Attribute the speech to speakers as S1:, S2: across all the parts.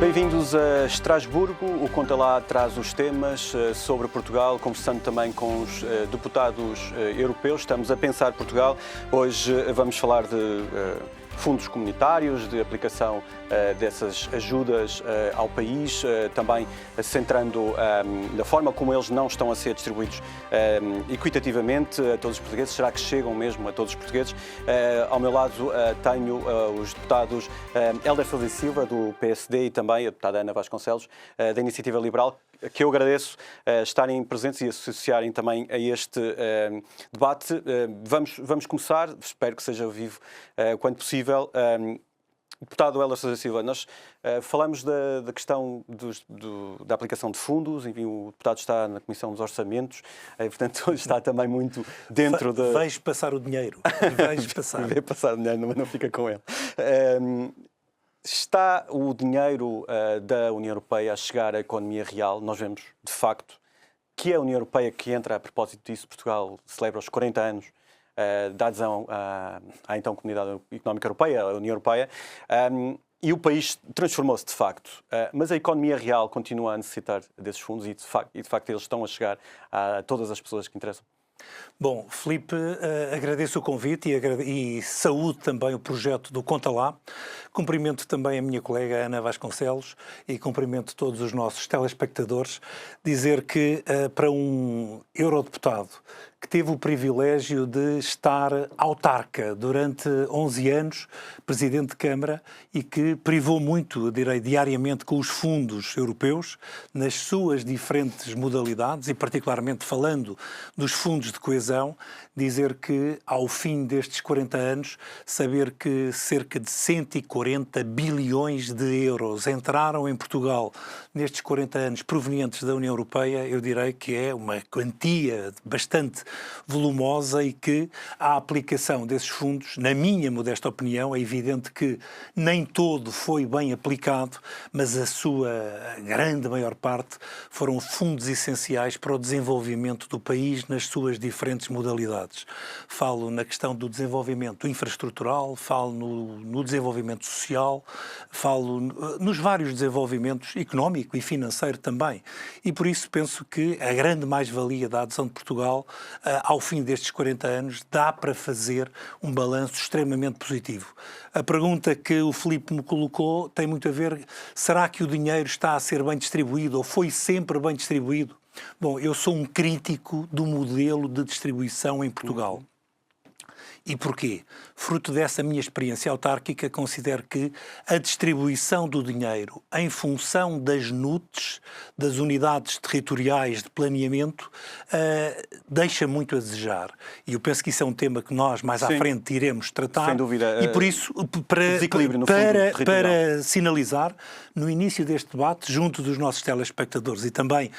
S1: Bem-vindos a Estrasburgo. O Conta Lá traz os temas sobre Portugal, conversando também com os deputados europeus. Estamos a pensar Portugal. Hoje vamos falar de fundos comunitários, de aplicação dessas ajudas ao país, também centrando na forma como eles não estão a ser distribuídos equitativamente a todos os portugueses. Será que chegam mesmo a todos os portugueses? Ao meu lado tenho os deputados Hélder Sousa Silva, do PSD, e também a deputada Ana Vasconcelos, da Iniciativa Liberal, que eu agradeço estarem presentes e associarem também a este debate. Vamos começar, espero que seja vivo quando possível. Deputado Hélder Sousa Silva, nós falamos da questão da aplicação de fundos, enfim, o deputado está na Comissão dos Orçamentos, portanto está também muito dentro da...
S2: Vais passar o dinheiro, vais passar.
S1: Vai passar o dinheiro, mas não fica com ele. Está o dinheiro da União Europeia a chegar à economia real? Nós vemos, de facto, que é a União Europeia que entra, a propósito disso, Portugal celebra os 40 anos da adesão à então Comunidade Económica Europeia, a União Europeia, e o país transformou-se de facto. Mas a economia real continua a necessitar desses fundos e de facto eles estão a chegar a todas as pessoas que interessam.
S2: Bom, Filipe, agradeço o convite e saúdo também o projeto do Conta Lá. Cumprimento também a minha colega Ana Vasconcelos e cumprimento todos os nossos telespectadores. Dizer que para um eurodeputado que teve o privilégio de estar autarca durante 11 anos, presidente de Câmara, e que privou muito, direi, diariamente com os fundos europeus, nas suas diferentes modalidades, e particularmente falando dos fundos de coesão, dizer que ao fim destes 40 anos, saber que cerca de 140 bilhões de euros entraram em Portugal nestes 40 anos provenientes da União Europeia, eu direi que é uma quantia bastante volumosa e que a aplicação desses fundos, na minha modesta opinião, é evidente que nem todo foi bem aplicado, mas a sua grande maior parte foram fundos essenciais para o desenvolvimento do país nas suas diferentes modalidades. Falo na questão do desenvolvimento infraestrutural, falo no desenvolvimento social, falo nos vários desenvolvimentos económico e financeiro também. E por isso penso que a grande mais-valia da adesão de Portugal ao fim destes 40 anos dá para fazer um balanço extremamente positivo. A pergunta que o Filipe me colocou tem muito a ver, será que o dinheiro está a ser bem distribuído ou foi sempre bem distribuído? Bom, eu sou um crítico do modelo de distribuição em Portugal. E porquê? Fruto dessa minha experiência autárquica, considero que a distribuição do dinheiro em função das NUTs, das unidades territoriais de planeamento, deixa muito a desejar. E eu penso que isso é um tema que nós, mais à frente, iremos tratar.
S1: Sem dúvida.
S2: E por isso, para sinalizar, no início deste debate, junto dos nossos telespectadores e também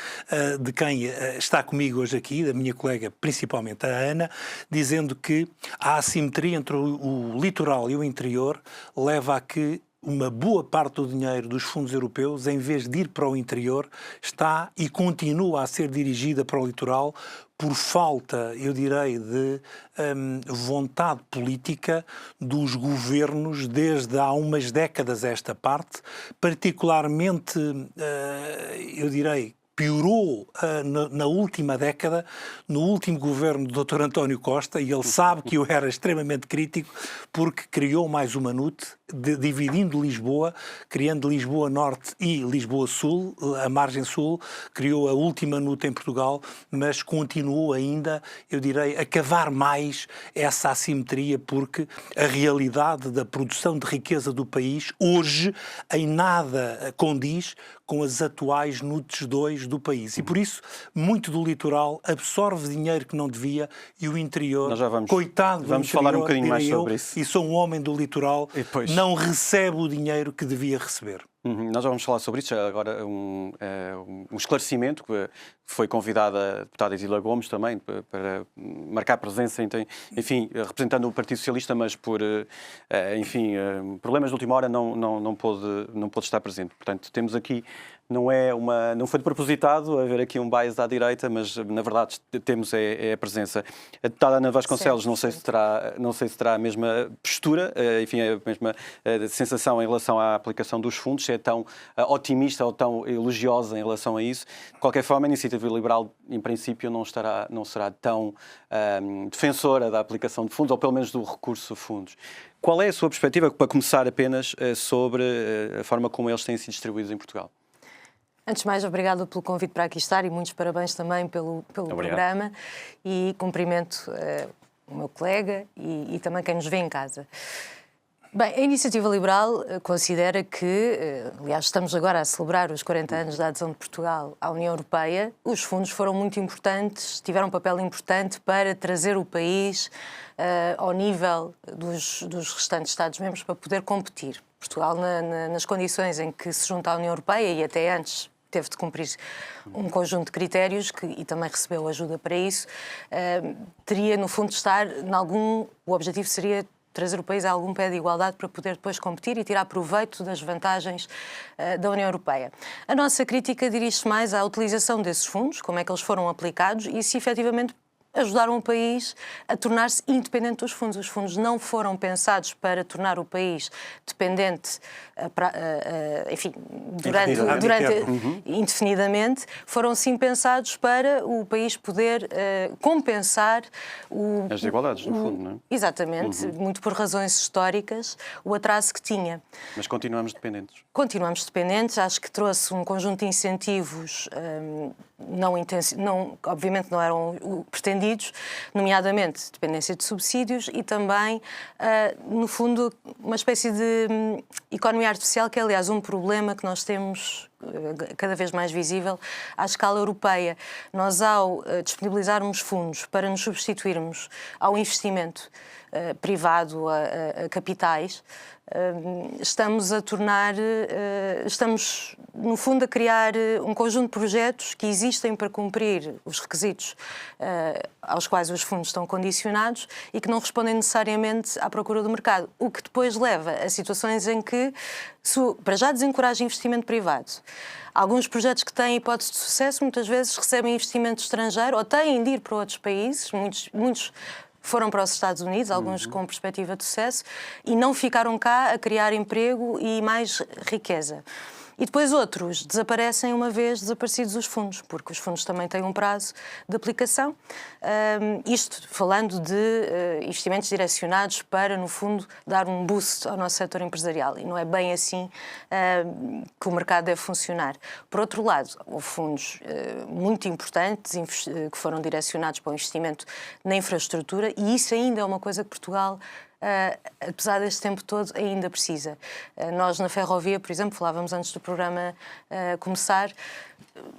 S2: de quem está comigo hoje aqui, da minha colega, principalmente a Ana, dizendo que a assimetria entre o litoral e o interior leva a que uma boa parte do dinheiro dos fundos europeus, em vez de ir para o interior, está e continua a ser dirigida para o litoral por falta, eu direi, de vontade política dos governos desde há umas décadas a esta parte, particularmente, eu direi, piorou na última década, no último governo do Dr. António Costa, e ele sabe que eu era extremamente crítico, porque criou mais uma NUT, dividindo Lisboa, criando Lisboa Norte e Lisboa Sul, a margem sul, criou a última NUT em Portugal, mas continuou ainda, eu direi, a cavar mais essa assimetria, porque a realidade da produção de riqueza do país hoje em nada condiz com as atuais NUTs 2 do país. E por isso, muito do litoral absorve dinheiro que não devia e o interior, coitado do
S1: vamos
S2: interior,
S1: falar um bocadinho mais sobre isso.
S2: E sou um homem do litoral, não recebe o dinheiro que devia receber.
S1: Nós já vamos falar sobre isso. Agora, um esclarecimento, que foi convidada a deputada Isila Gomes também para marcar presença, enfim, representando o Partido Socialista, mas por, enfim, problemas de última hora não pôde estar presente. Portanto, temos aqui não foi de propositado haver aqui um bias à direita, mas na verdade temos a presença. A deputada Ana Vasconcelos, não sei se terá a mesma postura, enfim, a mesma sensação em relação à aplicação dos fundos, se é tão otimista ou tão elogiosa em relação a isso. De qualquer forma, a Iniciativa Liberal, em princípio, não será tão defensora da aplicação de fundos, ou pelo menos do recurso a fundos. Qual é a sua perspectiva, para começar apenas, sobre a forma como eles têm sido distribuídos em Portugal?
S3: Antes de mais, obrigado pelo convite para aqui estar e muitos parabéns também pelo programa, e cumprimento o meu colega e também quem nos vê em casa. Bem, a Iniciativa Liberal considera que, aliás, estamos agora a celebrar os 40 anos da adesão de Portugal à União Europeia. Os fundos foram muito importantes, tiveram um papel importante para trazer o país ao nível dos restantes Estados-membros para poder competir. Portugal, nas condições em que se junta à União Europeia e até antes teve de cumprir um conjunto de critérios e também recebeu ajuda para isso, teria, no fundo, o objetivo seria trazer o país a algum pé de igualdade para poder depois competir e tirar proveito das vantagens da União Europeia. A nossa crítica dirige-se mais à utilização desses fundos, como é que eles foram aplicados e se efetivamente ajudaram o país a tornar-se independente dos fundos. Os fundos não foram pensados para tornar o país dependente, enfim, durante indefinidamente. Foram sim pensados para o país poder compensar
S1: as desigualdades, no fundo, não é?
S3: Exatamente, muito por razões históricas, o atraso que tinha.
S1: Mas continuamos dependentes.
S3: Continuamos dependentes, acho que trouxe um conjunto de incentivos, obviamente não eram pretendidos, nomeadamente dependência de subsídios e também, no fundo, uma espécie de economia artificial, que é, aliás, um problema que nós temos cada vez mais visível à escala europeia. Nós, ao disponibilizarmos fundos para nos substituirmos ao investimento privado, a capitais, estamos no fundo a criar um conjunto de projetos que existem para cumprir os requisitos aos quais os fundos estão condicionados e que não respondem necessariamente à procura do mercado, o que depois leva a situações em que, para já, desencoraja investimento privado. Alguns projetos que têm hipótese de sucesso muitas vezes recebem investimento estrangeiro ou têm de ir para outros países, muitos foram para os Estados Unidos, alguns com perspectiva de sucesso, e não ficaram cá a criar emprego e mais riqueza. E depois outros desaparecem uma vez desaparecidos os fundos, porque os fundos também têm um prazo de aplicação. Isto falando de investimentos direcionados para, no fundo, dar um boost ao nosso setor empresarial. E não é bem assim que o mercado deve funcionar. Por outro lado, houve fundos muito importantes que foram direcionados para o investimento na infraestrutura, e isso ainda é uma coisa que Portugal, apesar deste tempo todo, ainda precisa. Nós, na ferrovia, por exemplo, falávamos antes do programa começar,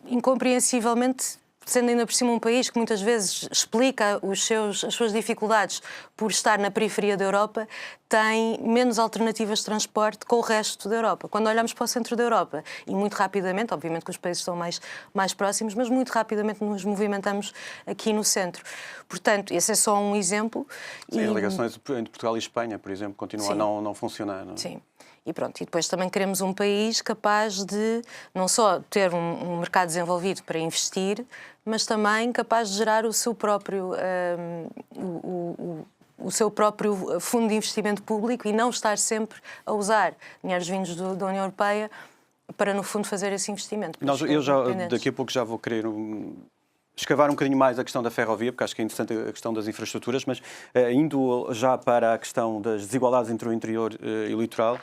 S3: incompreensivelmente, sendo ainda por cima um país que muitas vezes explica as suas dificuldades por estar na periferia da Europa, tem menos alternativas de transporte com o resto da Europa. Quando olhamos para o centro da Europa, e muito rapidamente, obviamente que os países estão mais próximos, mas muito rapidamente nos movimentamos aqui no centro. Portanto, esse é só um exemplo.
S1: Sim, as ligações entre Portugal e Espanha, por exemplo, continuam a não funcionar. Não é?
S3: Sim. E pronto, e depois também queremos um país capaz de não só ter um mercado desenvolvido para investir, mas também capaz de gerar o seu próprio fundo de investimento público e não estar sempre a usar dinheiros vindos da União Europeia para, no fundo, fazer esse investimento.
S1: Daqui a pouco já vou querer escavar um bocadinho mais a questão da ferrovia, porque acho que é interessante a questão das infraestruturas, mas indo já para a questão das desigualdades entre o interior e o litoral,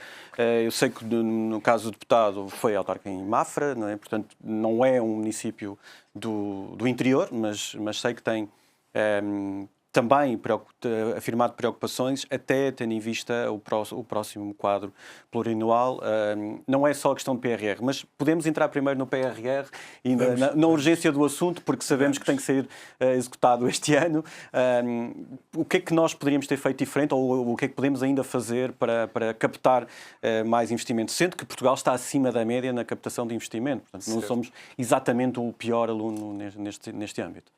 S1: eu sei que no caso do deputado foi autarca em Mafra, não é? Portanto não é um município do interior, mas sei que tem também afirmado preocupações, até tendo em vista o próximo quadro plurianual. Não é só a questão do PRR, mas podemos entrar primeiro no PRR e na urgência do assunto, porque sabemos que tem que ser executado este ano. O que é que nós poderíamos ter feito diferente, ou o que é que podemos ainda fazer para captar mais investimento, sendo que Portugal está acima da média na captação de investimento. Portanto, não somos exatamente o pior aluno neste âmbito.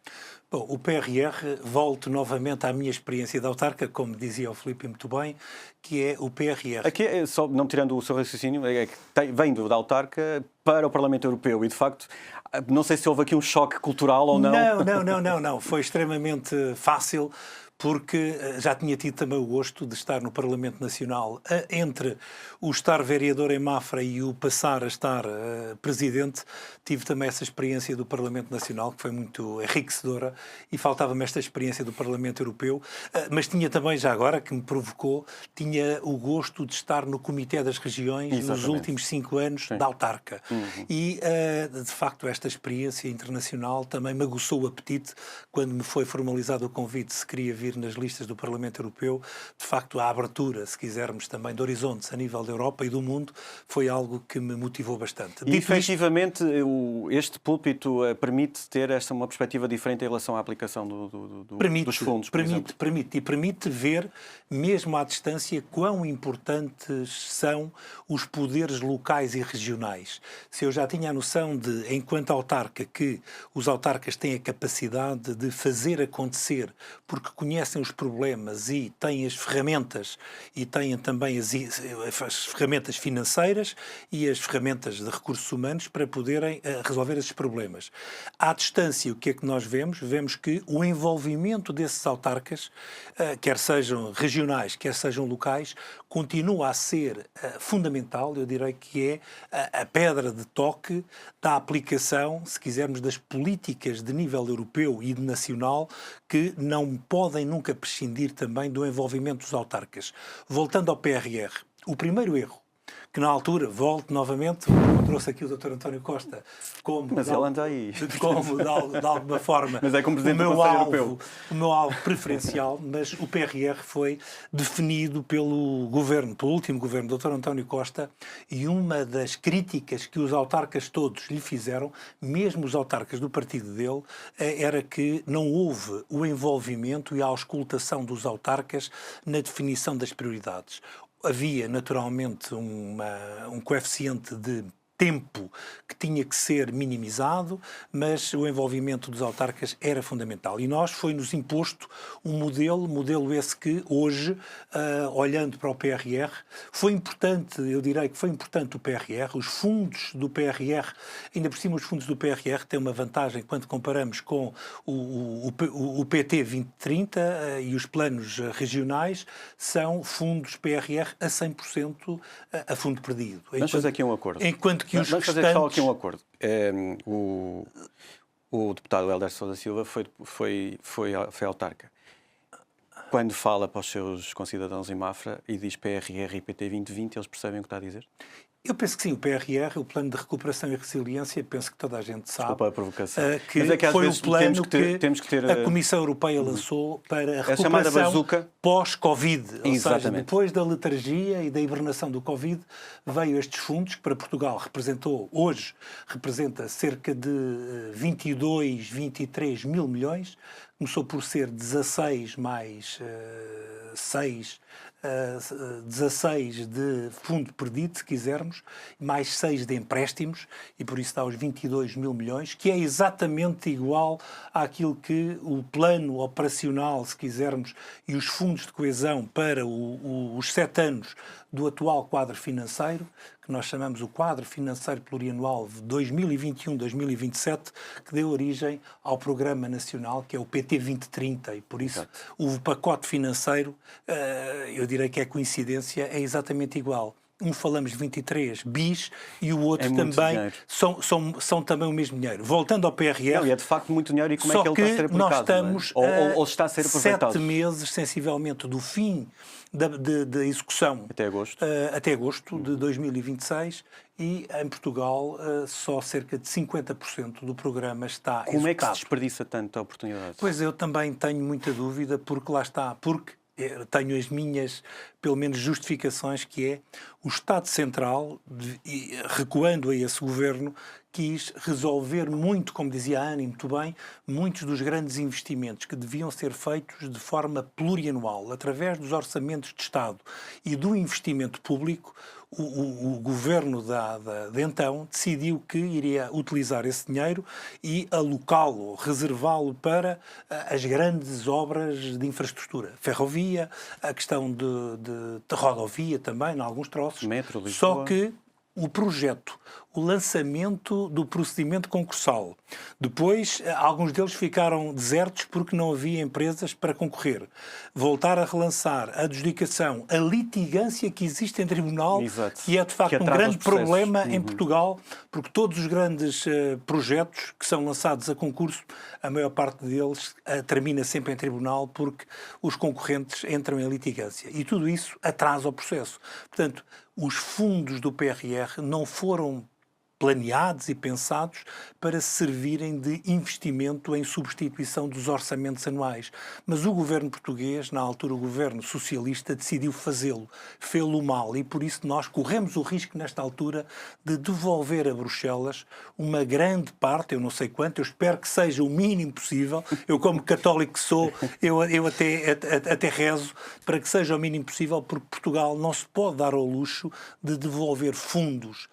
S2: Bom, o PRR, volto novamente novamente à minha experiência de autarca, como dizia o Filipe muito bem, que é o PRR.
S1: Aqui, só não tirando o seu raciocínio, é que vem da autarca para o Parlamento Europeu e, de facto, não sei se houve aqui um choque cultural ou não.
S2: Não. Foi extremamente fácil, porque já tinha tido também o gosto de estar no Parlamento Nacional. Entre o estar vereador em Mafra e o passar a estar presidente, tive também essa experiência do Parlamento Nacional, que foi muito enriquecedora, e faltava-me esta experiência do Parlamento Europeu, mas tinha também, já agora, que me provocou, tinha o gosto de estar no Comitê das Regiões nos últimos 5 anos da autarca. E, de facto, esta experiência internacional também me aguçou o apetite quando me foi formalizado o convite, se queria vir nas listas do Parlamento Europeu. De facto, a abertura, se quisermos, também de horizontes a nível da Europa e do mundo, foi algo que me motivou bastante.
S1: E, efetivamente, este púlpito permite ter uma perspectiva diferente em relação à aplicação dos fundos,
S2: permite ver, mesmo à distância, quão importantes são os poderes locais e regionais. Se eu já tinha a noção de, enquanto autarca, que os autarcas têm a capacidade de fazer acontecer, porque conhecem os problemas e têm as ferramentas, e têm também as ferramentas financeiras e as ferramentas de recursos humanos para poderem resolver esses problemas. À distância, o que é que nós vemos? Vemos que o envolvimento desses autarcas, quer sejam regionais, quer sejam locais, continua a ser fundamental, eu direi que é a pedra de toque da aplicação, se quisermos, das políticas de nível europeu e nacional, que não podem nunca prescindir também do envolvimento dos autarcas. Voltando ao PRR, o primeiro erro, que na altura, volto novamente, trouxe aqui o Dr. António Costa como,
S1: mas ele anda aí.
S2: Como de alguma forma,
S1: mas é como Presidente do Conselho Europeu.
S2: O meu alvo preferencial, mas o PRR foi definido pelo governo, pelo último governo do Dr. António Costa, e uma das críticas que os autarcas todos lhe fizeram, mesmo os autarcas do partido dele, era que não houve o envolvimento e a auscultação dos autarcas na definição das prioridades. Havia, naturalmente, um coeficiente de tempo que tinha que ser minimizado, mas o envolvimento dos autarcas era fundamental. E nós foi-nos imposto um modelo esse que hoje, olhando para o PRR, foi importante, eu direi que foi importante o PRR, os fundos do PRR, ainda por cima os fundos do PRR têm uma vantagem quando comparamos com o PT 2030 e os planos regionais, são fundos PRR a 100% a fundo perdido.
S1: Vamos fazer aqui um acordo.
S2: Enquanto que os
S1: Vamos fazer só aqui um acordo. O deputado Hélder Sousa Silva foi autarca. Quando fala para os seus concidadãos em Mafra e diz PRR e PT 2020, eles percebem o que está a dizer?
S2: Eu penso que sim, o PRR, o Plano de Recuperação e Resiliência, penso que toda a gente sabe.
S1: Desculpa a provocação.
S2: Que
S1: mas é que
S2: foi o plano
S1: temos que ter
S2: a Comissão Europeia lançou para a
S1: recuperação
S2: pós-Covid. Ou seja, depois da letargia e da hibernação do Covid, veio estes fundos, que para Portugal representa cerca de 22, 23 mil milhões. Começou por ser 16 mais 6, 16 de fundo perdido, se quisermos, mais 6 de empréstimos, e por isso dá os 22 mil milhões, que é exatamente igual àquilo que o plano operacional, se quisermos, e os fundos de coesão para os 7 anos do atual quadro financeiro, que nós chamamos o quadro financeiro plurianual de 2021-2027, que deu origem ao Programa Nacional, que é o PT 2030, e por isso o pacote financeiro, eu direi que é coincidência, é exatamente igual. Um falamos de 23 bis e o outro também são também o mesmo dinheiro. Voltando ao PRR...
S1: Não, e é de facto muito dinheiro, e como é que ele está a ser aplicado?
S2: Nós estamos
S1: ou está a ser aproveitado?
S2: 7 meses, sensivelmente, do fim da execução. Até agosto de 2026, e em Portugal só cerca de 50% do programa está executado.
S1: Como é que se desperdiça tanta oportunidade?
S2: Pois eu também tenho muita dúvida, porque lá está, porque tenho as minhas, pelo menos, justificações, que é o Estado Central, recuando a esse governo, quis resolver muito, como dizia a Ana, e muito bem, muitos dos grandes investimentos que deviam ser feitos de forma plurianual, através dos orçamentos de Estado e do investimento público. O governo de então decidiu que iria utilizar esse dinheiro e alocá-lo, reservá-lo para as grandes obras de infraestrutura. Ferrovia, a questão de rodovia também, em alguns troços.
S1: Metro, Lisboa.
S2: Só que o projeto, o lançamento do procedimento concursal. Depois, alguns deles ficaram desertos porque não havia empresas para concorrer. Voltar a relançar a adjudicação, a litigância que existe em tribunal,
S1: Exato.
S2: que é de facto
S1: Que
S2: um
S1: atrasa
S2: grande
S1: os processos.
S2: problema em Portugal, porque todos os grandes projetos que são lançados a concurso, a maior parte deles termina sempre em tribunal porque os concorrentes entram em litigância. E tudo isso atrasa o processo. Portanto, os fundos do PRR não foram planeados e pensados para servirem de investimento em substituição dos orçamentos anuais. Mas o governo português, na altura o governo socialista, decidiu fazê-lo. Fê-lo mal e por isso nós corremos o risco nesta altura de devolver a Bruxelas uma grande parte, eu não sei quanto, eu espero que seja o mínimo possível. Eu, como católico que sou, eu até rezo para que seja o mínimo possível, porque Portugal não se pode dar ao luxo de devolver fundos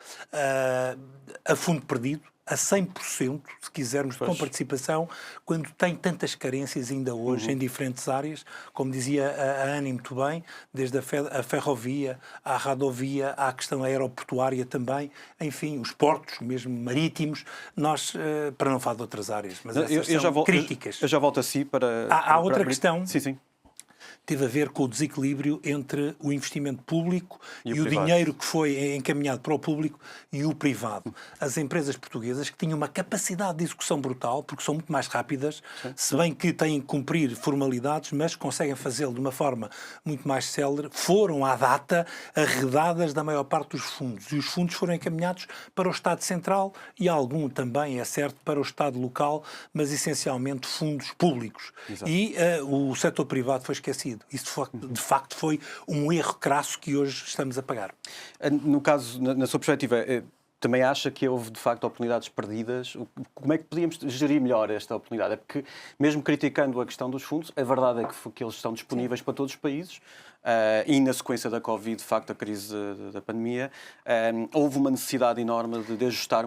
S2: a fundo perdido, a 100%, se quisermos, com participação, quando tem tantas carências ainda hoje em diferentes áreas, como dizia a Ana muito bem, desde a ferrovia, à rodovia, à questão aeroportuária também, enfim, os portos, mesmo marítimos, nós, para não falar de outras áreas, mas essas são críticas.
S1: Eu já volto a si para...
S2: Há outra questão.
S1: Sim.
S2: Teve a ver com o desequilíbrio entre o investimento público e o
S1: privado.
S2: dinheiro que foi encaminhado para o público e o privado. As empresas portuguesas, que tinham uma capacidade de execução brutal, porque são muito mais rápidas, se bem que têm que cumprir formalidades, mas conseguem fazê-lo de uma forma muito mais célere, foram à data arredadas da maior parte dos fundos. E os fundos foram encaminhados para o Estado Central e algum também, é certo, para o Estado local, mas essencialmente fundos públicos.
S1: Exato.
S2: E o setor privado foi esquecido. Isso, de facto, foi um erro crasso que hoje estamos a pagar.
S1: No caso, na sua perspectiva, também acha que houve, de facto, oportunidades perdidas? Como é que podíamos gerir melhor esta oportunidade? É porque, mesmo criticando a questão dos fundos, a verdade é que eles estão disponíveis para todos os países. E na sequência da Covid, de facto, a crise da pandemia, houve uma necessidade enorme de ajudar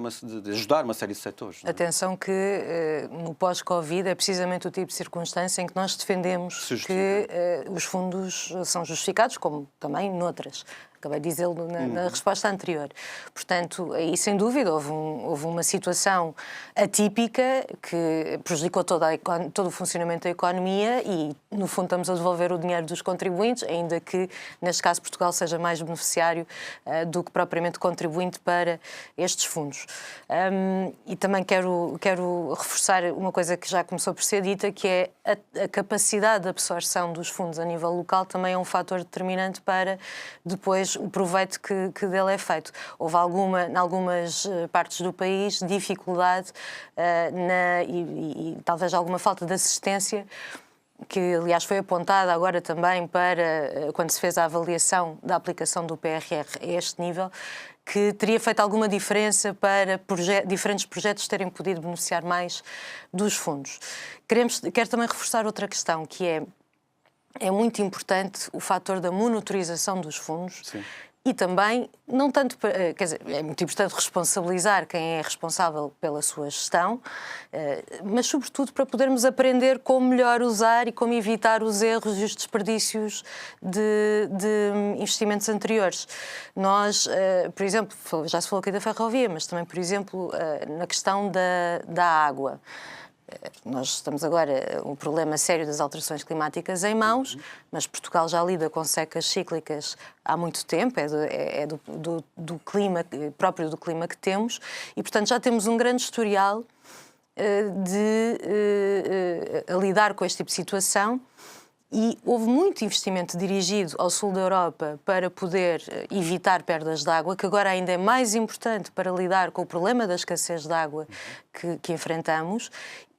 S1: uma série de setores. Não é?
S3: Atenção que no pós-Covid é precisamente o tipo de circunstância em que nós defendemos que os fundos são justificados, como também noutras. Acabei de dizê-lo na resposta anterior. Portanto, aí sem dúvida houve uma situação atípica que prejudicou todo o funcionamento da economia e, no fundo, estamos a devolver o dinheiro dos contribuintes, ainda que, neste caso, Portugal seja mais beneficiário do que propriamente contribuinte para estes fundos. E também quero reforçar uma coisa que já começou por ser dita, que é a capacidade de absorção dos fundos a nível local também é um fator determinante para depois o proveito que dele é feito. Houve em algumas partes do país dificuldade e talvez alguma falta de assistência, que aliás foi apontada agora também para quando se fez a avaliação da aplicação do PRR a este nível, que teria feito alguma diferença para diferentes projetos terem podido beneficiar mais dos fundos. Quero também reforçar outra questão, que é muito importante o fator da monitorização dos fundos.
S1: Sim.
S3: E também, não tanto, quer dizer, é muito importante responsabilizar quem é responsável pela sua gestão, mas sobretudo para podermos aprender como melhor usar e como evitar os erros e os desperdícios de investimentos anteriores. Nós, por exemplo, já se falou aqui da ferrovia, mas também, por exemplo, na questão da água. Nós estamos agora um problema sério das alterações climáticas em mãos, mas Portugal já lida com secas cíclicas há muito tempo, do clima, próprio do clima que temos, e portanto já temos um grande historial a lidar com este tipo de situação. E houve muito investimento dirigido ao sul da Europa para poder evitar perdas de água, que agora ainda é mais importante para lidar com o problema da escassez de água que enfrentamos.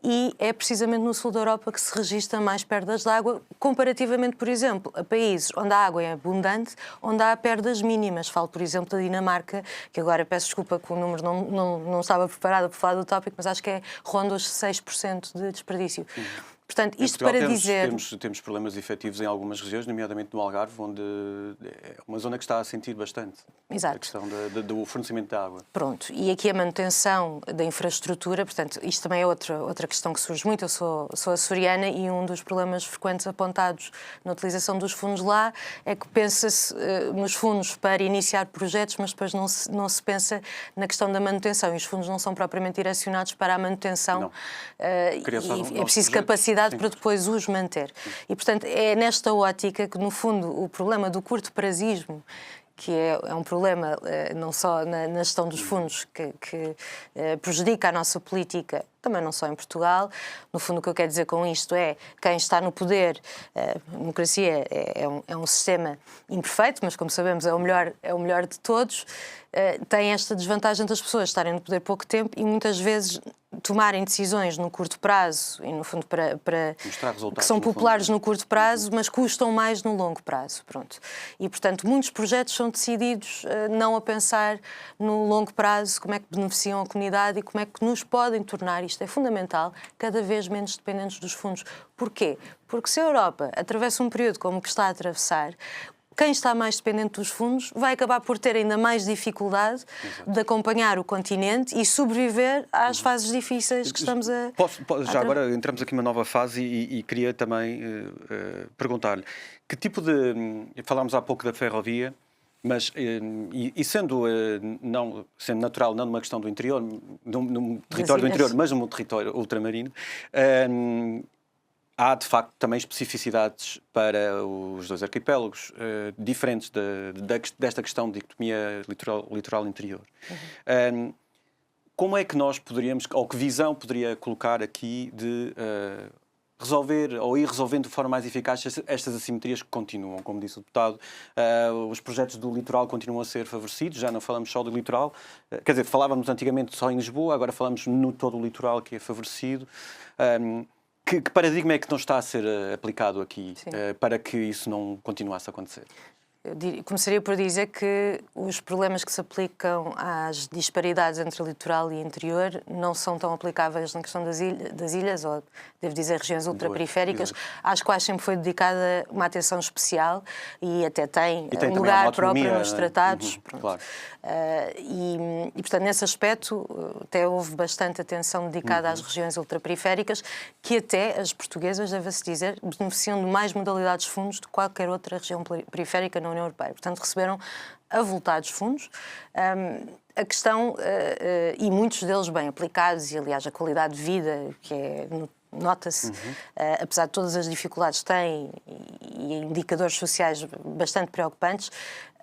S3: e é precisamente no sul da Europa que se registra mais perdas de água, comparativamente, por exemplo, a países onde a água é abundante, onde há perdas mínimas. Falo, por exemplo, da Dinamarca, que agora peço desculpa que o número não estava preparado para falar do tópico, mas acho que ronda os 6% de desperdício. Portanto, isto para dizer...
S1: Temos problemas efetivos em algumas regiões, nomeadamente no Algarve, onde é uma zona que está a sentir bastante.
S3: Exato.
S1: A questão do fornecimento de água.
S3: Pronto, e aqui a manutenção da infraestrutura, portanto, isto também é outra questão que surge muito. Eu sou açoriana e um dos problemas frequentes apontados na utilização dos fundos lá é que pensa-se nos fundos para iniciar projetos, mas depois não se pensa na questão da manutenção, e os fundos não são propriamente direcionados para a manutenção. E é preciso capacidade para depois os manter. E, portanto, é nesta ótica que, no fundo, o problema do curto-prazismo, que é um problema não só na gestão dos fundos, que prejudica a nossa política, também não só em Portugal. No fundo, o que eu quero dizer com isto é quem está no poder, a democracia é um sistema imperfeito, mas, como sabemos, é o melhor de todos, tem esta desvantagem das pessoas estarem no poder pouco tempo e muitas vezes tomarem decisões no curto prazo e, no fundo, que são populares no curto prazo, mas custam mais no longo prazo. Pronto. E, portanto, muitos projetos são decididos não a pensar no longo prazo, como é que beneficiam a comunidade e como é que nos podem tornar, isto é fundamental, cada vez menos dependentes dos fundos. Porquê? Porque se a Europa atravessa um período como o que está a atravessar, quem está mais dependente dos fundos vai acabar por ter ainda mais dificuldade de acompanhar o continente e sobreviver às fases difíceis que estamos a...
S1: Já agora entramos aqui numa nova fase e queria também perguntar-lhe que tipo de... Falámos há pouco da ferrovia, mas sendo natural, não numa questão do interior, num território do interior, mas num território ultramarino, há, de facto, também especificidades para os dois arquipélagos, diferentes desta questão de dicotomia litoral-interior. Como é que nós poderíamos, ou que visão poderia colocar aqui de resolver ou ir resolvendo de forma mais eficaz estas assimetrias que continuam? Como disse o deputado, os projetos do litoral continuam a ser favorecidos, já não falamos só do litoral, quer dizer, falávamos antigamente só em Lisboa, agora falamos no todo o litoral que é favorecido. Que paradigma é que não está a ser aplicado aqui para que isso não continuasse a acontecer?
S3: Eu começaria por dizer que os problemas que se aplicam às disparidades entre litoral e interior não são tão aplicáveis na questão das ilhas, ou, devo dizer, regiões ultraperiféricas, às quais sempre foi dedicada uma atenção especial e até tem um lugar próprio nos tratados.
S1: Claro.
S3: E, portanto, nesse aspecto, até houve bastante atenção dedicada às regiões ultraperiféricas, que até as portuguesas, deve-se dizer, beneficiam de mais modalidades de fundos de qualquer outra região periférica na União Europeia. Portanto, receberam avultados fundos. A questão, e muitos deles bem aplicados, e aliás a qualidade de vida, que nota-se, apesar de todas as dificuldades que têm e indicadores sociais bastante preocupantes,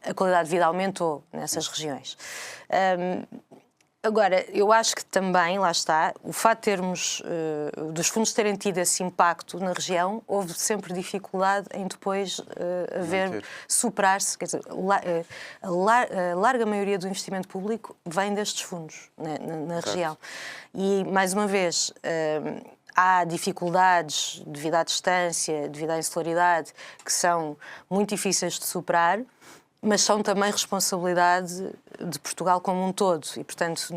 S3: a qualidade de vida aumentou nessas regiões. Agora, eu acho que também, lá está, o fato de termos, dos fundos terem tido esse impacto na região, houve sempre dificuldade em depois superar-se. Quer dizer, a larga maioria do investimento público vem destes fundos na região. E, mais uma vez, há dificuldades devido à distância, devido à insularidade, que são muito difíceis de superar, mas são também responsabilidade de Portugal como um todo e, portanto,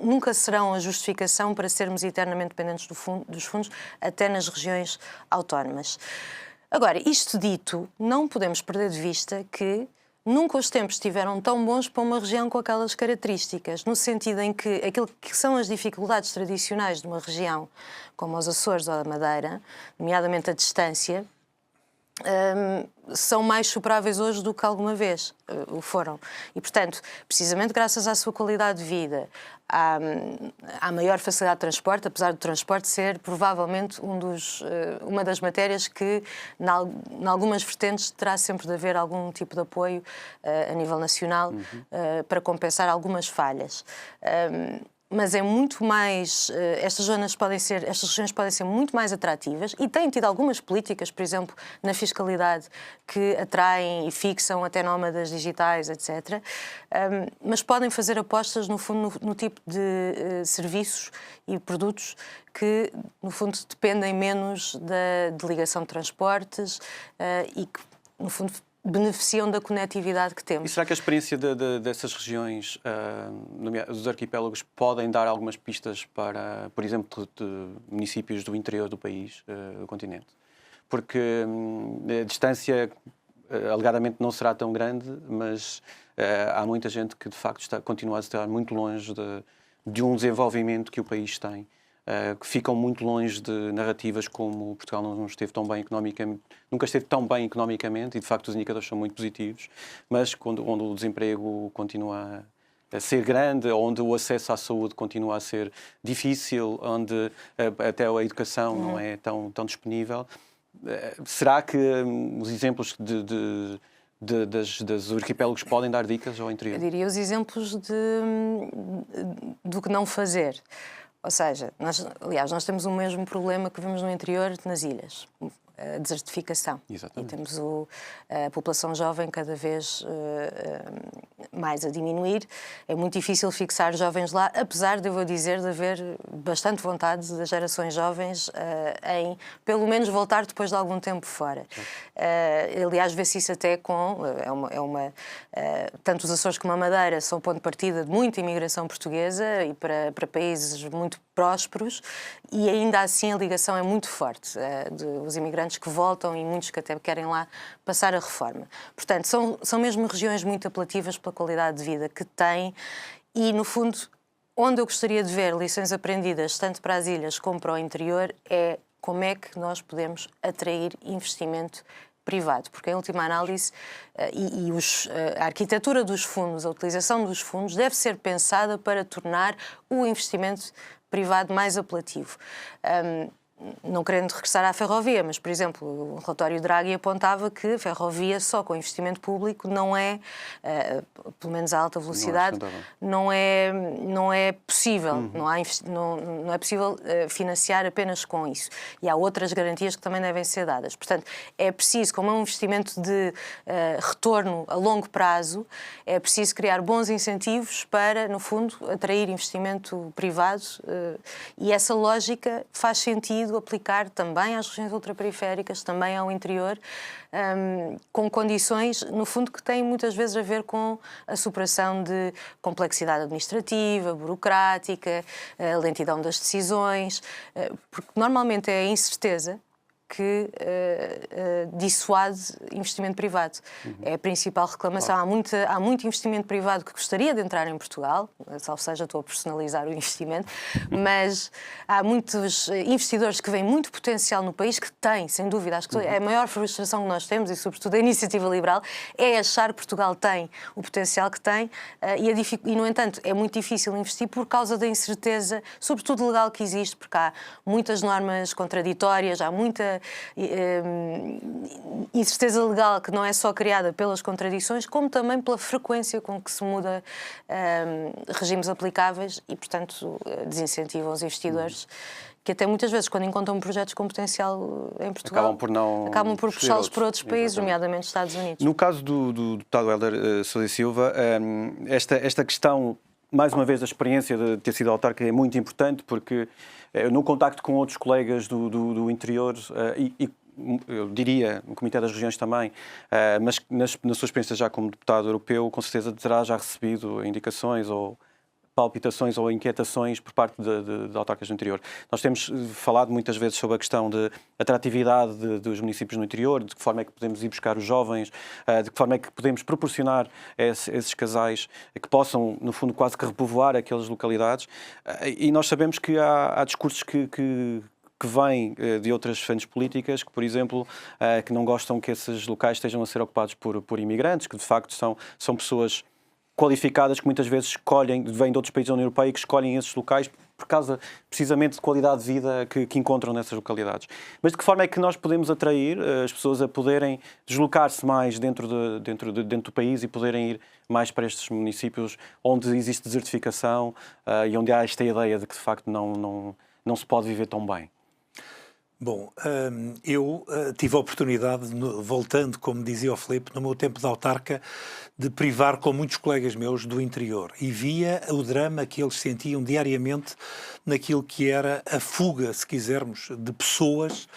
S3: nunca serão a justificação para sermos eternamente dependentes dos fundos, até nas regiões autónomas. Agora, isto dito, não podemos perder de vista que nunca os tempos estiveram tão bons para uma região com aquelas características, no sentido em que aquilo que são as dificuldades tradicionais de uma região como os Açores ou a Madeira, nomeadamente a distância, são mais superáveis hoje do que alguma vez o foram. E, portanto, precisamente graças à sua qualidade de vida, à maior facilidade de transporte, apesar do transporte ser provavelmente uma das matérias que, em algumas vertentes, terá sempre de haver algum tipo de apoio a nível nacional para compensar algumas falhas. mas é muito mais, estas regiões podem ser muito mais atrativas e têm tido algumas políticas, por exemplo, na fiscalidade, que atraem e fixam até nómadas digitais, etc. Mas podem fazer apostas, no fundo, no tipo de serviços e produtos que, no fundo, dependem menos da ligação de transportes e que, no fundo, beneficiam da conectividade que temos.
S1: E será que a experiência dessas regiões, dos arquipélagos, podem dar algumas pistas para, por exemplo, de municípios do interior do país, do continente? Porque a distância, alegadamente, não será tão grande, mas há muita gente que, de facto, continua a estar muito longe de um desenvolvimento que o país tem. Que ficam muito longe de narrativas como Portugal não esteve tão bem economicamente, nunca esteve tão bem economicamente, e de facto os indicadores são muito positivos, mas onde o desemprego continua a ser grande, onde o acesso à saúde continua a ser difícil, onde até a educação não é tão disponível. Será que os exemplos dos arquipélagos podem dar dicas ao interior?
S3: Eu diria os exemplos do que não fazer. Ou seja, nós temos o mesmo problema que vemos no interior nas ilhas, a desertificação.
S1: Exatamente.
S3: E temos a população jovem cada vez mais a diminuir. É muito difícil fixar jovens lá, apesar de, eu vou dizer, de haver bastante vontade das gerações jovens em, pelo menos, voltar depois de algum tempo fora. Aliás, vê-se isso até com... tanto os Açores como a Madeira são ponto de partida de muita imigração portuguesa e para países muito prósperos, e ainda assim a ligação é muito forte dos imigrantes que voltam e muitos que até querem lá passar a reforma. Portanto, são mesmo regiões muito apelativas pela qualidade de vida que têm e, no fundo, onde eu gostaria de ver lições aprendidas tanto para as ilhas como para o interior é como é que nós podemos atrair investimento privado, porque em última análise a arquitetura dos fundos, a utilização dos fundos deve ser pensada para tornar o investimento privado mais apelativo. Não querendo regressar à ferrovia, mas, por exemplo, o relatório Draghi apontava que a ferrovia só com investimento público não é, pelo menos a alta velocidade, não é possível. Não é possível financiar apenas com isso. E há outras garantias que também devem ser dadas. Portanto, é preciso, como é um investimento de retorno a longo prazo, é preciso criar bons incentivos para, no fundo, atrair investimento privado e essa lógica faz sentido aplicar também às regiões ultraperiféricas, também ao interior, com condições, no fundo, que têm muitas vezes a ver com a superação de complexidade administrativa, burocrática, lentidão das decisões, porque normalmente é a incerteza que dissuade investimento privado. É a principal reclamação. Claro. Há muito investimento privado que gostaria de entrar em Portugal, salvo seja, estou a personalizar o investimento, mas há muitos investidores que veem muito potencial no país, que têm, sem dúvida, acho que é a maior frustração que nós temos, e sobretudo a iniciativa liberal, é achar que Portugal tem o potencial que tem e, no entanto, é muito difícil investir por causa da incerteza, sobretudo legal, que existe, porque há muitas normas contraditórias, há muita incerteza legal que não é só criada pelas contradições, como também pela frequência com que se muda regimes aplicáveis e, portanto, desincentivam os investidores que até muitas vezes, quando encontram projetos com potencial em Portugal, acabam por puxá-los por outros países, nomeadamente Estados Unidos.
S1: No caso do deputado Hélder Sousa Silva, esta questão, mais uma vez, a experiência de ter sido autarca é muito importante, porque no contacto com outros colegas do interior e eu diria, no Comitê das Regiões também, mas na sua experiência já como deputado europeu, com certeza terá já recebido indicações ou palpitações ou inquietações por parte de autarcas do interior. Nós temos falado muitas vezes sobre a questão de atratividade dos municípios no interior, de que forma é que podemos ir buscar os jovens, de que forma é que podemos proporcionar esses casais que possam, no fundo, quase que repovoar aquelas localidades. E nós sabemos que há discursos que vêm de outras frentes políticas, que, por exemplo, que não gostam que esses locais estejam a ser ocupados por imigrantes, que de facto são pessoas qualificadas que muitas vezes vêm de outros países da União Europeia e que escolhem esses locais por causa precisamente de qualidade de vida que encontram nessas localidades. Mas de que forma é que nós podemos atrair as pessoas a poderem deslocar-se mais dentro do país e poderem ir mais para estes municípios onde existe desertificação e onde há esta ideia de que de facto não se pode viver tão bem?
S2: Bom, eu tive a oportunidade, voltando, como dizia o Filipe, no meu tempo de autarca, de privar com muitos colegas meus do interior e via o drama que eles sentiam diariamente naquilo que era a fuga, se quisermos, de pessoas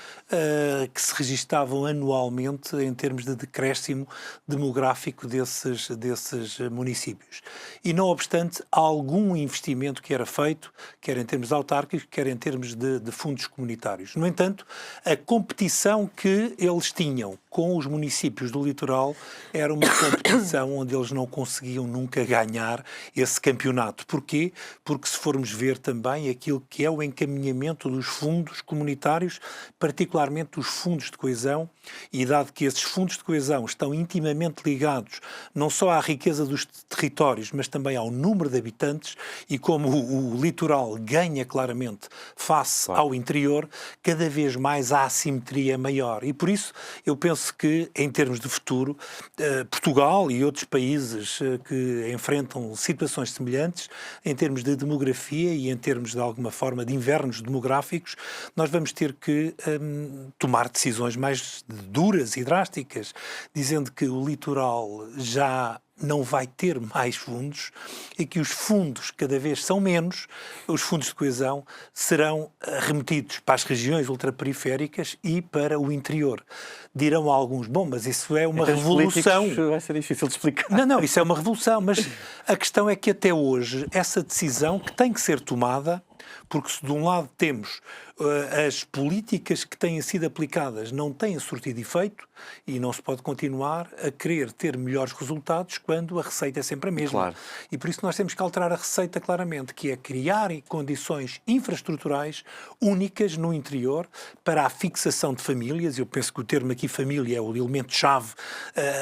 S2: que se registavam anualmente em termos de decréscimo demográfico desses municípios. E, não obstante, algum investimento que era feito, quer em termos autárquicos, quer em termos de fundos comunitários. No entanto, a competição que eles tinham com os municípios do litoral era uma competição onde eles não conseguiam nunca ganhar esse campeonato. Porquê? Porque se formos ver também aquilo que é o encaminhamento dos fundos comunitários, particularmente dos fundos de coesão, e dado que esses fundos de coesão estão intimamente ligados não só à riqueza dos territórios, mas também ao número de habitantes, e como o litoral ganha claramente face ao interior, cada vez mais a assimetria é maior. E por isso eu penso que, em termos de futuro, Portugal e outros países que enfrentam situações semelhantes, em termos de demografia e em termos, de alguma forma, de invernos demográficos, nós vamos ter que tomar decisões mais duras e drásticas, dizendo que o litoral já não vai ter mais fundos e que os fundos cada vez são menos, os fundos de coesão serão remetidos para as regiões ultraperiféricas e para o interior. Dirão alguns, bom, mas isso é uma revolução.
S1: Vai ser difícil de explicar.
S2: Não, isso é uma revolução, mas a questão é que até hoje essa decisão que tem que ser tomada, porque se de um lado temos as políticas que têm sido aplicadas não têm surtido efeito e não se pode continuar a querer ter melhores resultados quando a receita é sempre a mesma.
S1: Claro.
S2: E por isso nós temos que alterar a receita claramente, que é criar condições infraestruturais únicas no interior para a fixação de famílias. Eu penso que o termo aqui família é o elemento-chave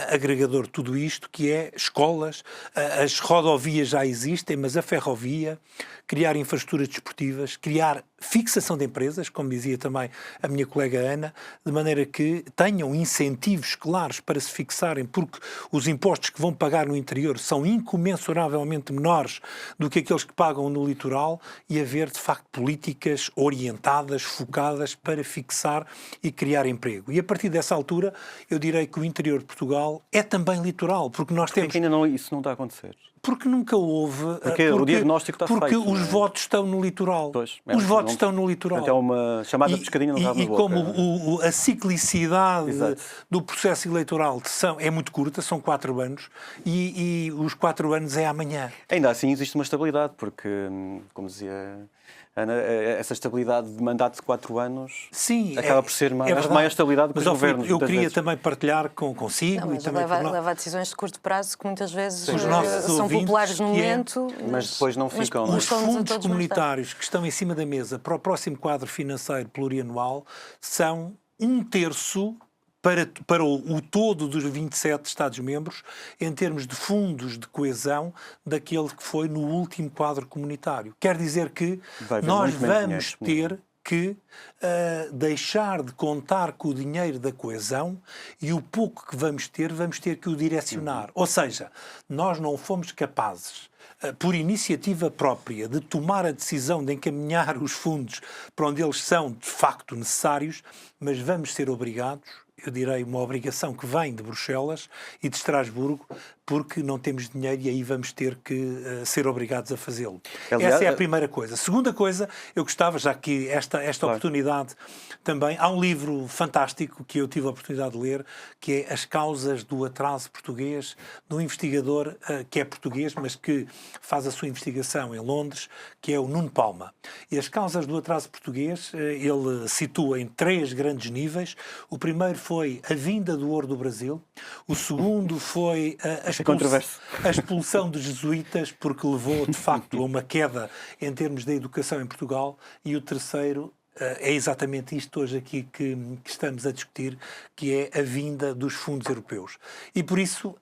S2: agregador de tudo isto, que é escolas, as rodovias já existem, mas a ferrovia, criar infraestruturas desportivas, criar fixação de empresas, como dizia também a minha colega Ana, de maneira que tenham incentivos claros para se fixarem, porque os impostos que vão pagar no interior são incomensuravelmente menores do que aqueles que pagam no litoral, e haver, de facto, políticas orientadas, focadas para fixar e criar emprego. E a partir dessa altura, eu direi que o interior de Portugal é também litoral, porque nós temos...
S1: Ainda isso não está a acontecer.
S2: Porque nunca houve...
S1: Porque o diagnóstico está feito.
S2: Porque os votos estão no litoral. Os votos estão no litoral.
S1: Até uma chamada pescadinha não estava na boca.
S2: E como a ciclicidade do processo eleitoral é muito curta, são 4 anos, e os 4 anos é amanhã.
S1: Ainda assim existe uma estabilidade, porque, como dizia Ana, essa estabilidade de mandato de 4 anos acaba por ser maior estabilidade que os governos.
S2: Eu queria também partilhar consigo.
S3: Mas
S2: e também
S3: leva a decisões de curto prazo que muitas vezes
S2: são
S3: populares no momento,
S1: mas depois não ficam.
S2: Os fundos comunitários que estão em cima da mesa para o próximo quadro financeiro plurianual são 1/3 para o todo dos 27 Estados-membros, em termos de fundos de coesão, daquele que foi no último quadro comunitário. Quer dizer que nós vamos ter que deixar de contar com o dinheiro da coesão, e o pouco que vamos ter que o direcionar. Ou seja, nós não fomos capazes, por iniciativa própria, de tomar a decisão de encaminhar os fundos para onde eles são de facto necessários, mas vamos ser obrigados, eu direi uma obrigação que vem de Bruxelas e de Estrasburgo, porque não temos dinheiro, e aí vamos ter que ser obrigados a fazê-lo. Essa é a primeira coisa. Segunda coisa, eu gostava, já que esta oportunidade também, há um livro fantástico que eu tive a oportunidade de ler, que é As Causas do Atraso Português, de um investigador que é português, mas que faz a sua investigação em Londres, que é o Nuno Palma. E As Causas do Atraso Português, ele situa em 3 grandes níveis. O primeiro foi a vinda do ouro do Brasil, o segundo foi a expulsão dos jesuítas, porque levou de facto a uma queda em termos da educação em Portugal, e o terceiro, é exatamente isto hoje aqui que estamos a discutir, que é a vinda dos fundos europeus. E por isso,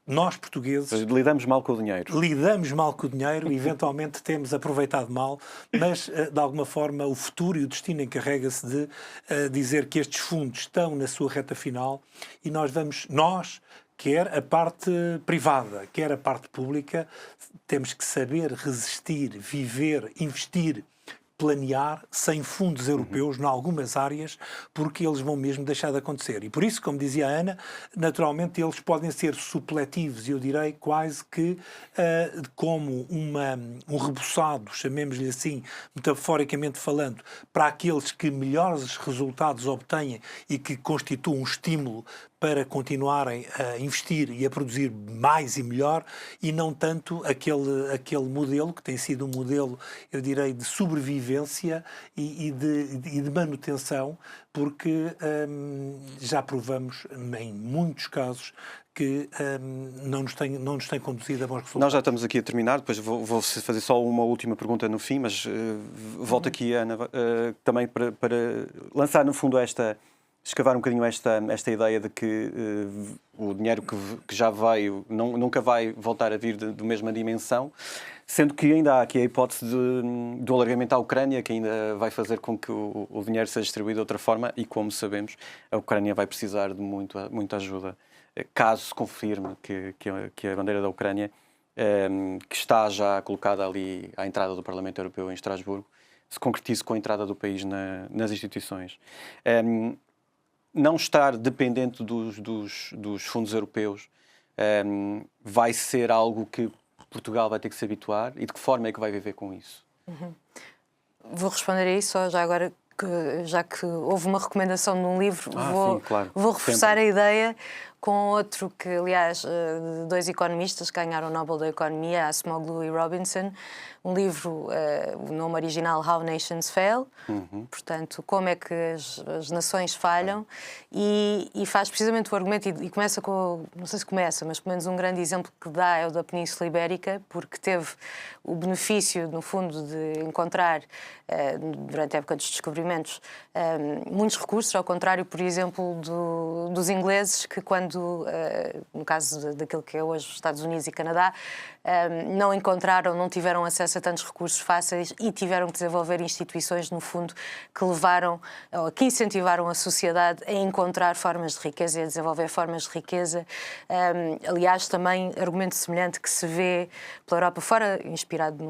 S2: nós portugueses...
S1: Lidamos mal com o dinheiro.
S2: Lidamos mal com o dinheiro, eventualmente temos aproveitado mal, mas, de alguma forma, o futuro e o destino encarrega-se de dizer que estes fundos estão na sua reta final e nós, quer a parte privada, quer a parte pública, temos que saber resistir, viver, investir, planear sem fundos europeus em algumas áreas, porque eles vão mesmo deixar de acontecer. E por isso, como dizia a Ana, naturalmente eles podem ser supletivos, e eu direi quase que como um reboçado, chamemos-lhe assim, metaforicamente falando, para aqueles que melhores resultados obtêm e que constituem um estímulo para continuarem a investir e a produzir mais e melhor, e não tanto aquele modelo que tem sido um modelo, eu direi, de sobrevivência e de manutenção, porque já provamos, em muitos casos, que não nos tem conduzido a bons resultados.
S1: Nós já estamos aqui a terminar, depois vou fazer só uma última pergunta no fim, mas volto aqui, Ana, também para lançar, no fundo, escavar um bocadinho esta ideia de que o dinheiro que já veio nunca vai voltar a vir da mesma dimensão, sendo que ainda há aqui a hipótese do alargamento à Ucrânia, que ainda vai fazer com que o dinheiro seja distribuído de outra forma, e como sabemos, a Ucrânia vai precisar de muita ajuda, caso se confirme que a bandeira da Ucrânia, que está já colocada ali à entrada do Parlamento Europeu em Estrasburgo, se concretize com a entrada do país nas instituições. Não estar dependente dos fundos europeus vai ser algo que Portugal vai ter que se habituar, e de que forma é que vai viver com isso?
S3: Vou responder a isso só já agora, já que houve uma recomendação num livro,
S1: sim, claro.
S3: Vou reforçar a ideia com outro que, aliás, dois economistas que ganharam o Nobel da Economia, Acemoglu e Robinson, um livro, o nome original How Nations Fail, portanto, como é que as nações falham, e faz precisamente o argumento, e começa com, não sei se começa, mas pelo menos um grande exemplo que dá é o da Península Ibérica, porque teve o benefício, no fundo, de encontrar, durante a época dos descobrimentos, muitos recursos, ao contrário, por exemplo, dos ingleses, que quando, no caso daquilo que é hoje os Estados Unidos e Canadá, não tiveram acesso a tantos recursos fáceis e tiveram que desenvolver instituições, no fundo, que levaram, ou que incentivaram a sociedade a encontrar formas de riqueza e a desenvolver formas de riqueza. Aliás, também argumento semelhante que se vê pela Europa fora, inspirado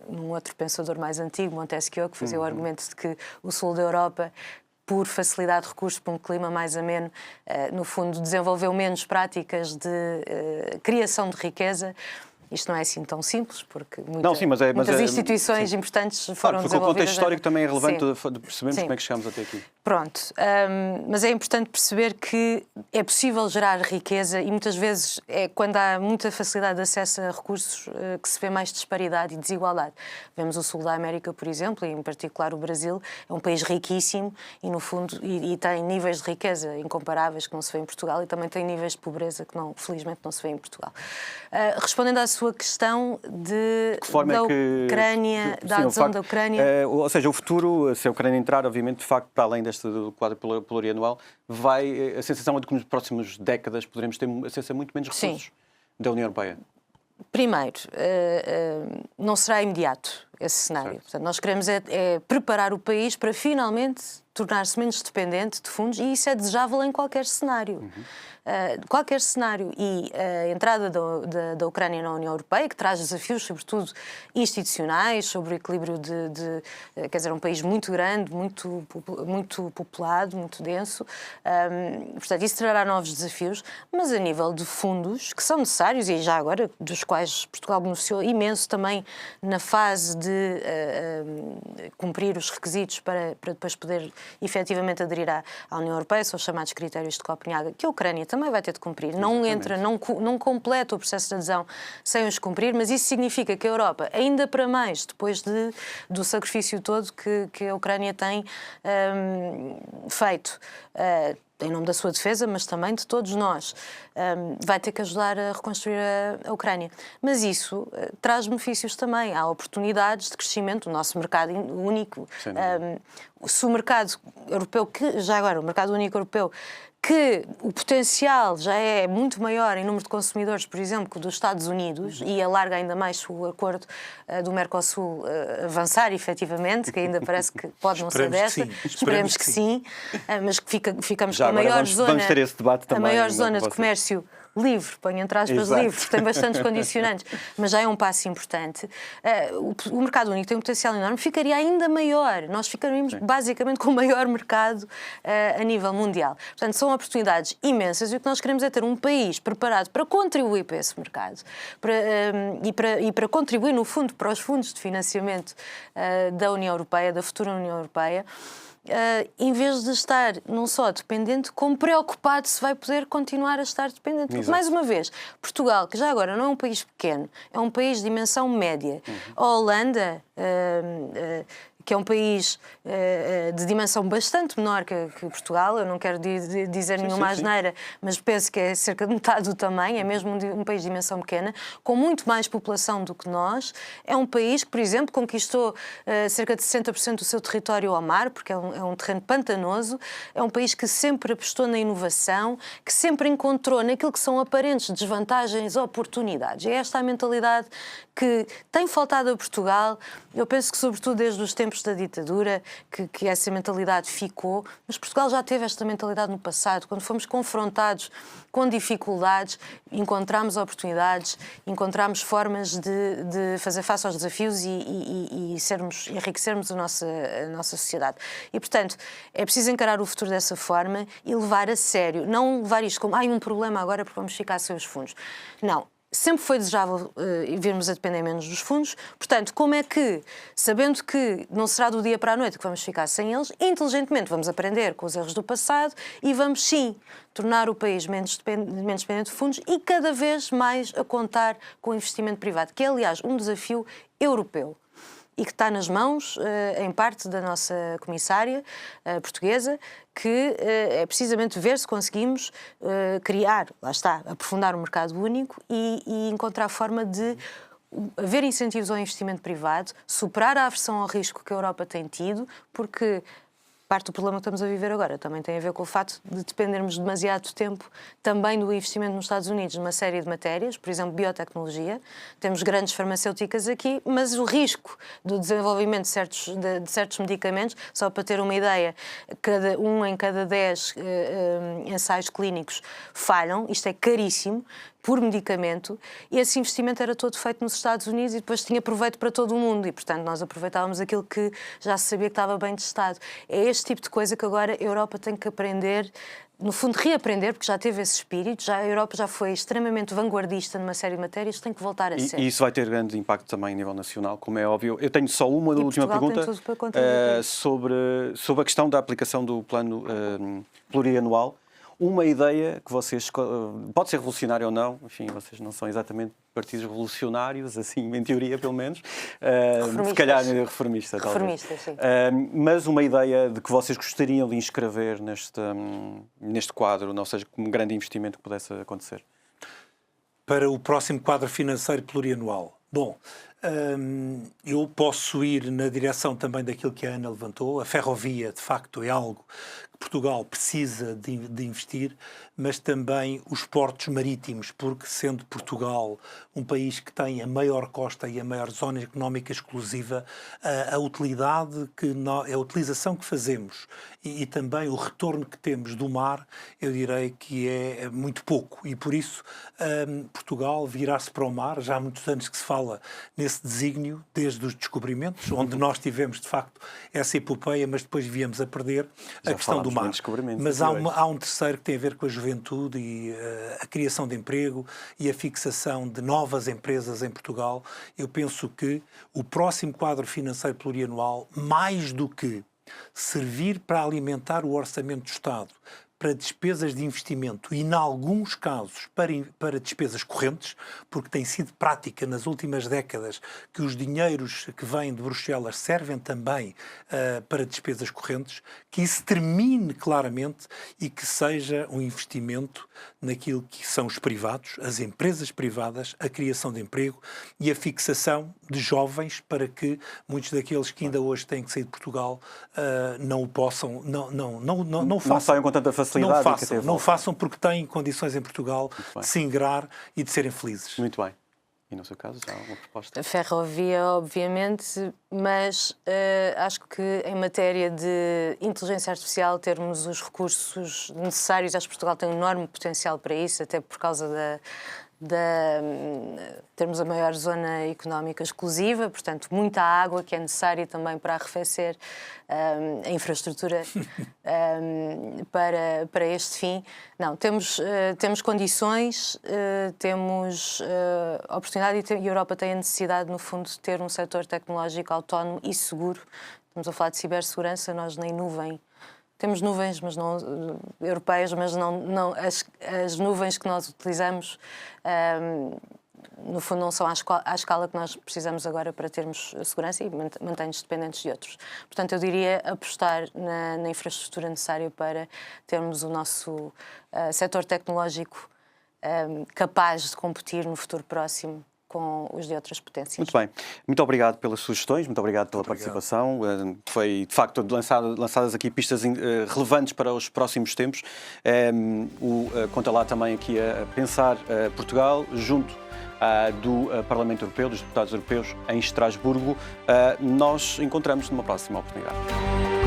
S3: num outro pensador mais antigo, Montesquieu, que fazia o argumento de que o sul da Europa, por facilidade de recursos, para um clima mais ameno, no fundo, desenvolveu menos práticas de criação de riqueza. Isto não é assim tão simples, porque muitas instituições importantes foram desenvolvidas...
S1: Porque o contexto histórico também é relevante de percebermos
S3: Sim.
S1: como é que chegamos até aqui.
S3: Pronto, mas é importante perceber que é possível gerar riqueza, e muitas vezes é quando há muita facilidade de acesso a recursos que se vê mais disparidade e desigualdade. Vemos o sul da América, por exemplo, e em particular o Brasil, é um país riquíssimo e, no fundo, e tem níveis de riqueza incomparáveis que não se vê em Portugal, e também tem níveis de pobreza que, felizmente, não se vê em Portugal. Respondendo à sua questão da Ucrânia, da adesão da Ucrânia...
S1: ou seja, o futuro, se a Ucrânia entrar, obviamente, de facto, para além do quadro plurianual, a sensação é de que nos próximos décadas poderemos ter acesso a muito menos recursos da União Europeia.
S3: Primeiro, não será imediato esse cenário. Portanto, nós queremos preparar o país para finalmente tornar-se menos dependente de fundos, e isso é desejável em qualquer cenário. Qualquer cenário, e a entrada da Ucrânia na União Europeia, que traz desafios, sobretudo institucionais, sobre o equilíbrio quer dizer, um país muito grande, muito populado, muito denso, portanto, isso trará novos desafios, mas a nível de fundos, que são necessários, e já agora, dos quais Portugal beneficiou imenso também na fase de cumprir os requisitos para depois poder efetivamente aderir à União Europeia, são os chamados critérios de Copenhague, que a Ucrânia também vai ter de cumprir. Não entra, não completa o processo de adesão sem os cumprir, mas isso significa que a Europa, ainda para mais, depois do sacrifício todo que a Ucrânia tem feito, em nome da sua defesa, mas também de todos nós, vai ter que ajudar a reconstruir a Ucrânia. Mas isso traz benefícios também. Há oportunidades de crescimento do nosso mercado único. Se o mercado europeu, o mercado único europeu, que o potencial já é muito maior em número de consumidores, por exemplo, que dos Estados Unidos, e alarga ainda mais se o acordo do Mercosul avançar efetivamente, que ainda parece que pode não ser desta. Esperemos que sim, mas que ficamos com a maior zona,
S1: vamos ter esse debate também,
S3: a maior zona de comércio livre, ponho entre aspas livre, porque tem bastantes condicionantes, mas já é um passo importante. O mercado único tem um potencial enorme, ficaria ainda maior. Nós ficaríamos basicamente com o maior mercado a nível mundial. Portanto, são oportunidades imensas e o que nós queremos é ter um país preparado para contribuir para esse mercado e para contribuir, no fundo, para os fundos de financiamento da União Europeia, da futura União Europeia, em vez de estar não só dependente, como preocupado se vai poder continuar a estar dependente. Porque, mais uma vez, Portugal, que já agora não é um país pequeno, é um país de dimensão média. A Holanda, que é um país de dimensão bastante menor que Portugal, eu não quero dizer nenhuma asneira, mas penso que é cerca de metade do tamanho, é mesmo um país de dimensão pequena, com muito mais população do que nós. É um país que, por exemplo, conquistou cerca de 60% do seu território ao mar, porque é um terreno pantanoso. É um país que sempre apostou na inovação, que sempre encontrou naquilo que são aparentes desvantagens oportunidades. É esta a mentalidade que tem faltado a Portugal. Eu penso que, sobretudo desde os tempos da ditadura, que essa mentalidade ficou, mas Portugal já teve esta mentalidade no passado. Quando fomos confrontados com dificuldades, encontramos oportunidades, encontramos formas de fazer face aos desafios e enriquecermos a nossa sociedade. E, portanto, é preciso encarar o futuro dessa forma e levar a sério, não levar isto como um problema agora porque vamos ficar sem os fundos. Não. Sempre foi desejável virmos a depender menos dos fundos. Portanto, como é que, sabendo que não será do dia para a noite que vamos ficar sem eles, inteligentemente vamos aprender com os erros do passado e vamos, sim, tornar o país menos dependente de fundos e cada vez mais a contar com o investimento privado, que é, aliás, um desafio europeu e que está nas mãos, em parte, da nossa comissária portuguesa, que é precisamente ver se conseguimos criar, lá está, aprofundar o mercado único e encontrar forma de haver incentivos ao investimento privado, superar a aversão ao risco que a Europa tem tido, porque parte do problema que estamos a viver agora também tem a ver com o facto de dependermos demasiado tempo também do investimento nos Estados Unidos numa série de matérias, por exemplo, biotecnologia. Temos grandes farmacêuticas aqui, mas o risco do desenvolvimento de certos medicamentos, só para ter uma ideia, em cada 10 ensaios clínicos falham, isto é caríssimo, por medicamento, e esse investimento era todo feito nos Estados Unidos e depois tinha proveito para todo o mundo e, portanto, nós aproveitávamos aquilo que já se sabia que estava bem testado. É este tipo de coisa que agora a Europa tem que aprender, no fundo reaprender, porque já teve esse espírito, a Europa já foi extremamente vanguardista numa série de matérias, tem que voltar a ser.
S1: E isso vai ter grande impacto também a nível nacional, como é óbvio. Eu tenho só uma última pergunta sobre a questão da aplicação do plano plurianual. Uma ideia que vocês... Pode ser revolucionária ou não, enfim, vocês não são exatamente partidos revolucionários, assim, em teoria, pelo menos. Se calhar reformista, talvez.
S3: Reformista, sim.
S1: Mas uma ideia de que vocês gostariam de inscrever neste quadro, ou seja, como um grande investimento que pudesse acontecer.
S2: Para o próximo quadro financeiro plurianual. Bom, eu posso ir na direção também daquilo que a Ana levantou. A ferrovia, de facto, é algo que Portugal precisa de investir, mas também os portos marítimos, porque sendo Portugal um país que tem a maior costa e a maior zona económica exclusiva, a utilização que fazemos e também o retorno que temos do mar, eu direi que é muito pouco. E por isso Portugal virar-se para o mar, já há muitos anos que se fala nesse desígnio, desde os descobrimentos, onde nós tivemos de facto essa epopeia, mas depois viemos a perder a questão do mar. Mas há um terceiro que tem a ver com a juventude e a criação de emprego e a fixação de novas empresas em Portugal. Eu penso que o próximo quadro financeiro plurianual, mais do que servir para alimentar o orçamento do Estado, para despesas de investimento e, em alguns casos, para despesas correntes, porque tem sido prática nas últimas décadas que os dinheiros que vêm de Bruxelas servem também para despesas correntes, que isso termine claramente e que seja um investimento naquilo que são os privados, as empresas privadas, a criação de emprego e a fixação de jovens para que muitos daqueles que ainda hoje têm que sair de Portugal não o possam, não façam.
S1: Não saiam com tanta facilidade.
S2: Não façam porque têm condições em Portugal de se ingrar e de serem felizes.
S1: Muito bem. E no seu caso, já há uma proposta?
S3: A ferrovia, obviamente, mas acho que em matéria de inteligência artificial termos os recursos necessários, acho que Portugal tem um enorme potencial para isso, até por causa termos a maior zona económica exclusiva, portanto, muita água que é necessária também para arrefecer a infraestrutura para este fim. Não, temos condições, temos oportunidade e a Europa tem a necessidade, no fundo, de ter um setor tecnológico autónomo e seguro. Estamos a falar de cibersegurança, nós nem nuvem. Temos nuvens, mas não europeias, mas não as nuvens que nós utilizamos, no fundo, não são à escala que nós precisamos agora para termos segurança e mantém-nos dependentes de outros. Portanto, eu diria apostar na infraestrutura necessária para termos o nosso setor tecnológico capaz de competir no futuro próximo com os de outras potências.
S1: Muito bem. Muito obrigado pelas sugestões, muito obrigado pela participação. Foi, de facto, lançadas aqui pistas relevantes para os próximos tempos. Conta lá também aqui a pensar Portugal junto do Parlamento Europeu, dos deputados europeus, em Estrasburgo. Nós encontramos numa próxima oportunidade.